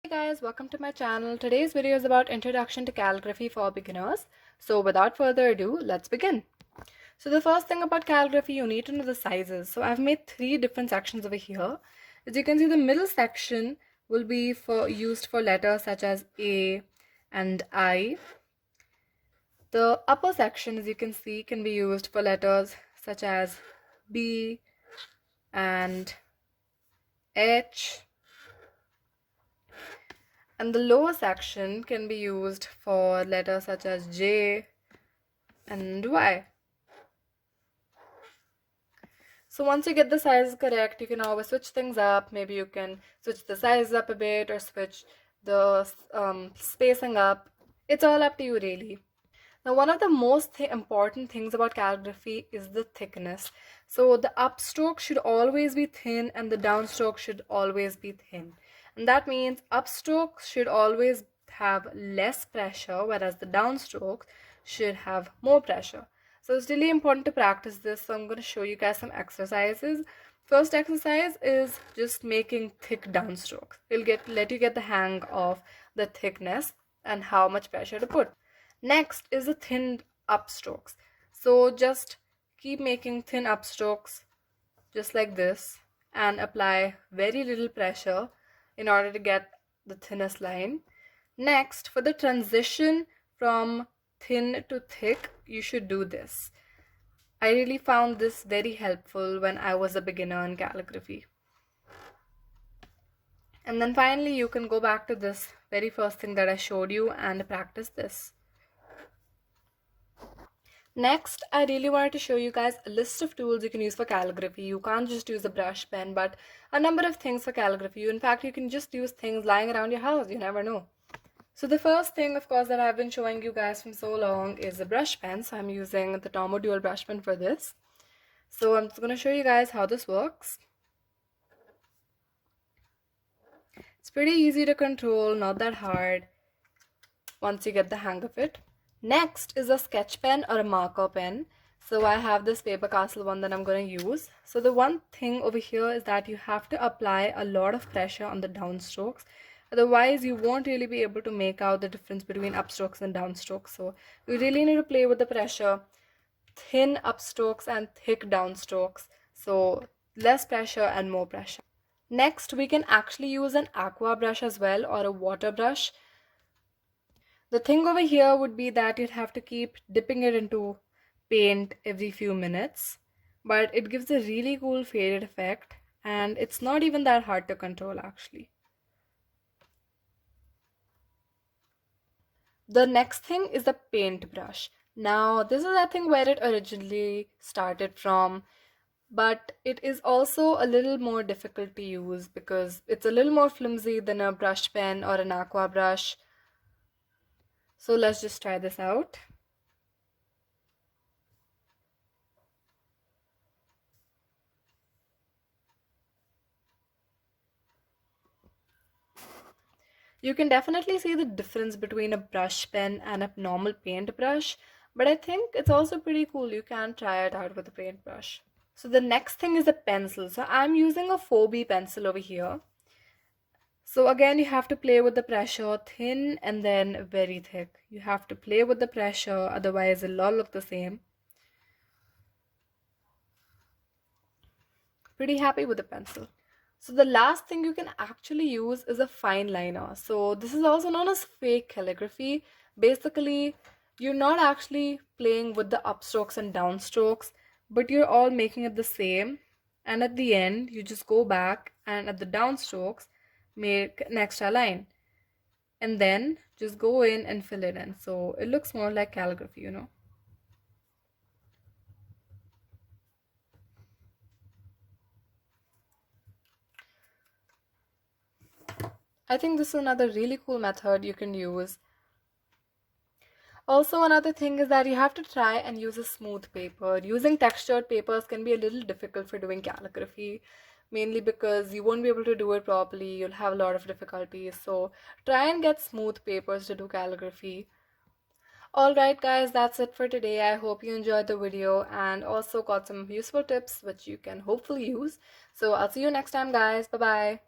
Hey guys, welcome to my channel. Today's video is about introduction to calligraphy for beginners. So without further ado, let's begin. So the first thing about calligraphy, you need to know the sizes. So I've made three different sections over here. As you can see, the middle section will be used for letters such as A and I. The upper section, as you can see, can be used for letters such as B and H. And the lower section can be used for letters such as J and Y. So once you get the sizes correct, you can always switch things up. Maybe you can switch the size up a bit or switch the spacing up. It's all up to you really. Now, one of the most important things about calligraphy is the thickness. So the upstroke should always be thin and the downstroke should always be thin. And that means upstrokes should always have less pressure, whereas the downstrokes should have more pressure. So it's really important to practice this. So I'm going to show you guys some exercises. First exercise is just making thick downstrokes. It'll let you get the hang of the thickness and how much pressure to put. Next is the thin upstrokes. So just keep making thin upstrokes just like this and apply very little pressure in order to get the thinnest line. Next, for the transition from thin to thick, you should do this. I really found this very helpful when I was a beginner in calligraphy. And then finally, you can go back to this very first thing that I showed you and practice this. Next, I really wanted to show you guys a list of tools you can use for calligraphy. You can't just use a brush pen, but a number of things for calligraphy. In fact, you can just use things lying around your house. You never know. So the first thing, of course, that I've been showing you guys from so long is a brush pen. So I'm using the Tombow Dual brush pen for this. So I'm just going to show you guys how this works. It's pretty easy to control, not that hard once you get the hang of it. Next is a sketch pen or a marker pen. So I have this Faber Castell one that I'm going to use. So the one thing over here is that you have to apply a lot of pressure on the downstrokes. Otherwise, you won't really be able to make out the difference between upstrokes and downstrokes. So you really need to play with the pressure. Thin upstrokes and thick downstrokes. So less pressure and more pressure. Next, we can actually use an aqua brush as well or a water brush. The thing over here would be that you'd have to keep dipping it into paint every few minutes, but it gives a really cool faded effect and it's not even that hard to control actually. The next thing is the paintbrush. Now, this is I think where it originally started from, but it is also a little more difficult to use because it's a little more flimsy than a brush pen or an aqua brush. So let's just try this out. You can definitely see the difference between a brush pen and a normal paintbrush, but I think it's also pretty cool. You can try it out with a paintbrush. So the next thing is a pencil. So I'm using a 4B pencil over here. So again, you have to play with the pressure, thin and then very thick. You have to play with the pressure, otherwise it'll all look the same. Pretty happy with the pencil. So the last thing you can actually use is a fine liner. So this is also known as fake calligraphy. Basically, you're not actually playing with the upstrokes and downstrokes, but you're all making it the same. And at the end, you just go back and at the downstrokes, make an extra line. And then just go in and fill it in. So it looks more like calligraphy, you know. I think this is another really cool method you can use. Also, another thing is that you have to try and use a smooth paper. Using textured papers can be a little difficult for doing calligraphy, mainly because you won't be able to do it properly. You'll have a lot of difficulties. So try and get smooth papers to do calligraphy. Alright guys, that's it for today. I hope you enjoyed the video and also got some useful tips which you can hopefully use. So I'll see you next time guys. Bye bye.